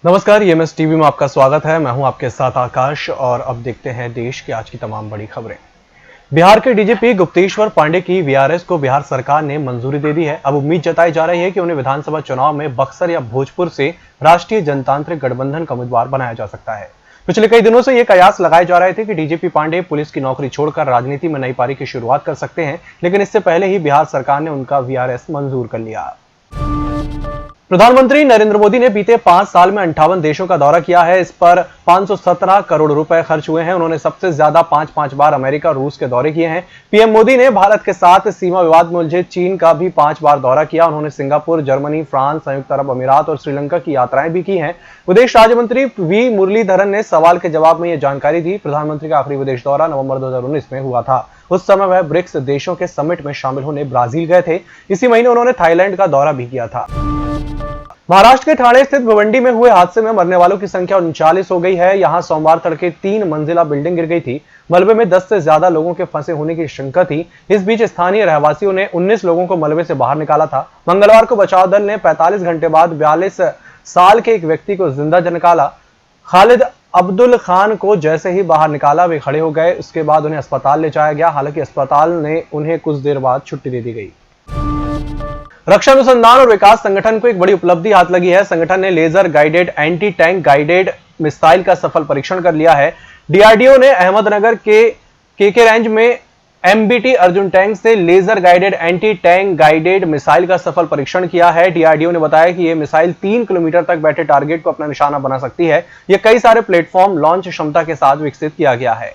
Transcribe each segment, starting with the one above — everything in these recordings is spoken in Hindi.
नमस्कार, ईएमएस टीवी में आपका स्वागत है। मैं हूं आपके साथ आकाश और अब देखते हैं देश की आज की तमाम बड़ी खबरें। बिहार के डीजीपी गुप्तेश्वर पांडे की वीआरएस को बिहार सरकार ने मंजूरी दे दी है। अब उम्मीद जताई जा रही है कि उन्हें विधानसभा चुनाव में बक्सर या भोजपुर से राष्ट्रीय जनतांत्रिक गठबंधन का उम्मीदवार बनाया जा सकता है। पिछले कई दिनों से ये कयास लगाए जा रहे थे कि डीजीपी पांडे पुलिस की नौकरी छोड़कर राजनीति में नई पारी की शुरुआत कर सकते हैं, लेकिन इससे पहले ही बिहार सरकार ने उनका वीआरएस मंजूर कर लिया। प्रधानमंत्री नरेंद्र मोदी ने बीते 5 साल में 58 देशों का दौरा किया है। इस पर 517 करोड़ रुपए खर्च हुए हैं। उन्होंने सबसे ज्यादा 5 बार अमेरिका और रूस के दौरे किए हैं। पीएम मोदी ने भारत के साथ सीमा विवाद में उलझे चीन का भी 5 बार दौरा किया। उन्होंने सिंगापुर, जर्मनी, फ्रांस, संयुक्त अरब अमीरात और श्रीलंका की यात्राएं भी की हैं। विदेश राज्य मंत्री वी मुरलीधरन ने सवाल के जवाब में यह जानकारी दी। प्रधानमंत्री का आखिरी विदेश दौरा नवंबर 2019 में हुआ था। उस समय वह ब्रिक्स देशों के समिट में शामिल होने ब्राजील गए थे। इसी महीने उन्होंने थाईलैंड का दौरा भी किया था। महाराष्ट्र के ठाणे स्थित भिवंडी में हुए हादसे में मरने वालों की संख्या 39 हो गई है। यहां सोमवार तड़के 3 मंजिला बिल्डिंग गिर गई थी। मलबे में 10 से ज्यादा लोगों के फंसे होने की शंका थी। इस बीच स्थानीय रहवासियों ने 19 लोगों को मलबे से बाहर निकाला था। मंगलवार को बचाव दल ने 45 घंटे बाद 42 साल के एक व्यक्ति को जिंदा निकाला। खालिद अब्दुल खान को जैसे ही बाहर निकाला वे खड़े हो गए। उसके बाद उन्हें अस्पताल ले जाया गया। हालांकि अस्पताल ने उन्हें कुछ देर बाद छुट्टी दे दी गई। रक्षा अनुसंधान और विकास संगठन को एक बड़ी उपलब्धि हाथ लगी है। संगठन ने laser guided anti tank guided missile का सफल परीक्षण कर लिया है। डीआरडीओ ने अहमदनगर के केके रेंज में एमबीटी अर्जुन टैंक से laser guided anti tank guided missile का सफल परीक्षण किया है। डीआरडीओ ने बताया कि यह मिसाइल 3 किलोमीटर तक बैठे टारगेट को अपना निशाना बना सकती है। यह कई सारे प्लेटफॉर्म लॉन्च क्षमता के साथ विकसित किया गया है।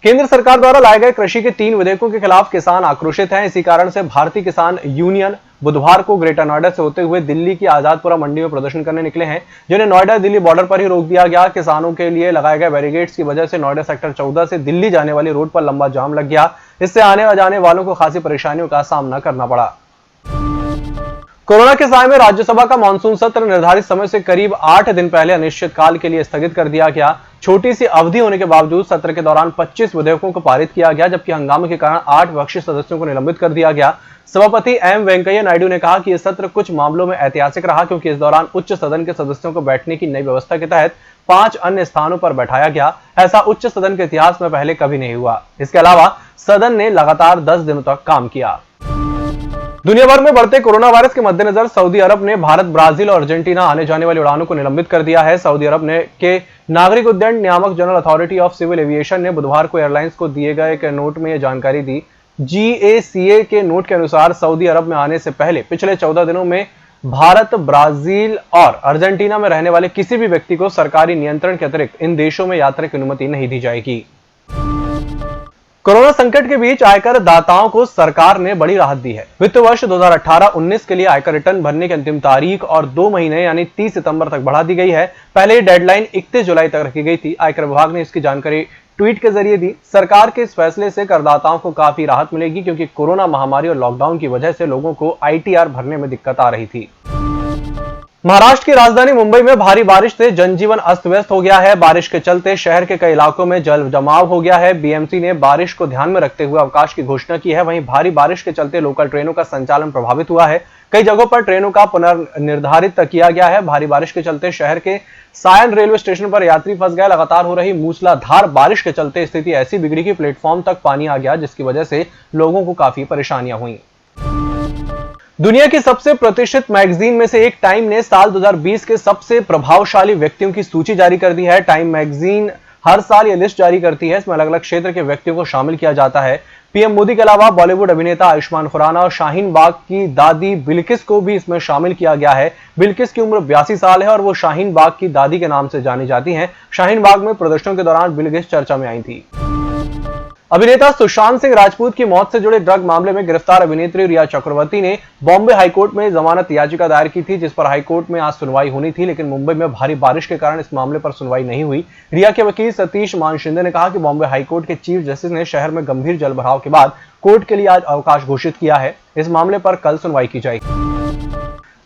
केंद्र सरकार द्वारा लाए गए कृषि के 3 विधेयकों के खिलाफ किसान आक्रोशित हैं। इसी कारण से भारतीय किसान यूनियन बुधवार को ग्रेटर नोएडा से होते हुए दिल्ली की आजादपुरा मंडी में प्रदर्शन करने निकले हैं, जिन्हें नोएडा दिल्ली बॉर्डर पर ही रोक दिया गया। किसानों के लिए लगाए गए बैरिकेड्स की वजह से नोएडा सेक्टर 14 से दिल्ली जाने वाली रोड पर लंबा जाम लग गया। इससे आने और जाने वालों को खासी परेशानियों का सामना करना पड़ा। कोरोना के साए में राज्यसभा का मानसून सत्र निर्धारित समय से करीब 8 दिन पहले अनिश्चितकाल के लिए स्थगित कर दिया गया। छोटी सी अवधि होने के बावजूद सत्र के दौरान 25 विधेयकों को पारित किया गया, जबकि हंगामे के कारण 8 विपक्षी सदस्यों को निलंबित कर दिया गया। सभापति एम वेंकैया नायडू ने कहा कि यह सत्र कुछ मामलों में ऐतिहासिक रहा, क्योंकि इस दौरान उच्च सदन के सदस्यों को बैठने की नई व्यवस्था के तहत 5 अन्य स्थानों पर बैठाया गया। ऐसा उच्च सदन के इतिहास में पहले कभी नहीं हुआ। इसके अलावा सदन ने लगातार 10 दिनों तक काम किया। दुनिया भर में बढ़ते कोरोना वायरस के मद्देनजर सऊदी अरब ने भारत, ब्राजील और अर्जेंटीना आने जाने वाली उड़ानों को निलंबित कर दिया है। सऊदी अरब के नागरिक उड्डयन नियामक General Authority of Civil Aviation ने बुधवार को एयरलाइंस को दिए गए एक नोट में यह जानकारी दी। जीएसीए के नोट के अनुसार सऊदी अरब में आने से पहले पिछले 14 दिनों में भारत, ब्राजील और अर्जेंटीना में रहने वाले किसी भी व्यक्ति को सरकारी नियंत्रण के अतिरिक्त इन देशों में यात्रा की अनुमति नहीं दी जाएगी। कोरोना संकट के बीच आयकर दाताओं को सरकार ने बड़ी राहत दी है। वित्त वर्ष 2018-19 के लिए आयकर रिटर्न भरने की अंतिम तारीख और 2 महीने यानी 30 सितंबर तक बढ़ा दी गई है। पहले डेडलाइन 31 जुलाई तक रखी गई थी। आयकर विभाग ने इसकी जानकारी ट्वीट के जरिए दी। सरकार के इस फैसले से करदाताओं को काफी राहत मिलेगी, क्योंकि कोरोना महामारी और लॉकडाउन की वजह से लोगों को आईटीआर भरने में दिक्कत आ रही थी। महाराष्ट्र की राजधानी मुंबई में भारी बारिश से जनजीवन अस्त व्यस्त हो गया है। बारिश के चलते शहर के कई इलाकों में जल जमाव हो गया है। बीएमसी ने बारिश को ध्यान में रखते हुए अवकाश की घोषणा की है। वहीं भारी बारिश के चलते लोकल ट्रेनों का संचालन प्रभावित हुआ है। कई जगहों पर ट्रेनों का पुनर्निर्धारित किया गया है। भारी बारिश के चलते शहर के सायन रेलवे स्टेशन पर यात्री फंस गए। लगातार हो रही मूसलाधार बारिश के चलते स्थिति ऐसी बिगड़ी कि प्लेटफॉर्म तक पानी आ गया, जिसकी वजह से लोगों को काफी परेशानियां हुई। दुनिया की सबसे प्रतिष्ठित मैगजीन में से एक टाइम ने साल 2020 के सबसे प्रभावशाली व्यक्तियों की सूची जारी कर दी है। टाइम मैगजीन हर साल यह लिस्ट जारी करती है। इसमें अलग अलग क्षेत्र के व्यक्तियों को शामिल किया जाता है। पीएम मोदी के अलावा बॉलीवुड अभिनेता आयुष्मान खुराना और शाहीन बाग की दादी बिल्किस को भी इसमें शामिल किया गया है। बिल्किस की उम्र 82 साल है और वो शाहीन बाग की दादी के नाम से जानी जाती हैं। शाहीन बाग में प्रदर्शनों के दौरान बिल्किस चर्चा में आई थी। अभिनेता सुशांत सिंह राजपूत की मौत से जुड़े ड्रग मामले में गिरफ्तार अभिनेत्री रिया चक्रवर्ती ने बॉम्बे हाईकोर्ट में जमानत याचिका दायर की थी, जिस पर हाईकोर्ट में आज सुनवाई होनी थी, लेकिन मुंबई में भारी बारिश के कारण इस मामले पर सुनवाई नहीं हुई। रिया के वकील सतीश मान शिंदे ने कहा कि बॉम्बे हाईकोर्ट के चीफ जस्टिस ने शहर में गंभीर जलभराव के बाद कोर्ट के लिए आज अवकाश घोषित किया है। इस मामले पर कल सुनवाई की जाएगी।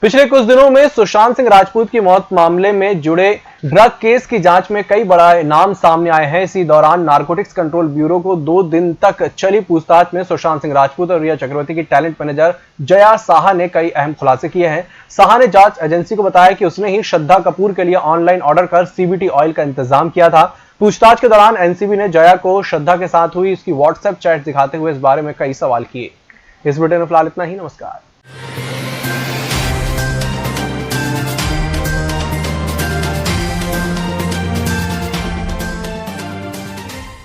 पिछले कुछ दिनों में सुशांत सिंह राजपूत की मौत मामले में जुड़े ड्रग केस की जांच में कई बड़े नाम सामने आए हैं। इसी दौरान नारकोटिक्स कंट्रोल ब्यूरो को 2 दिन तक चली पूछताछ में सुशांत सिंह राजपूत और रिया चक्रवर्ती की टैलेंट मैनेजर जया साहा ने कई अहम खुलासे किए हैं। साहा ने जांच एजेंसी को बताया कि उसने ही श्रद्धा कपूर के लिए ऑनलाइन ऑर्डर कर सीबीटी ऑयल का इंतजाम किया था। पूछताछ के दौरान एनसीबी ने जया को श्रद्धा के साथ हुई उसकी व्हाट्सएप चैट दिखाते हुए इस बारे में कई सवाल किए। इस वीडियो में फिलहाल इतना ही। नमस्कार।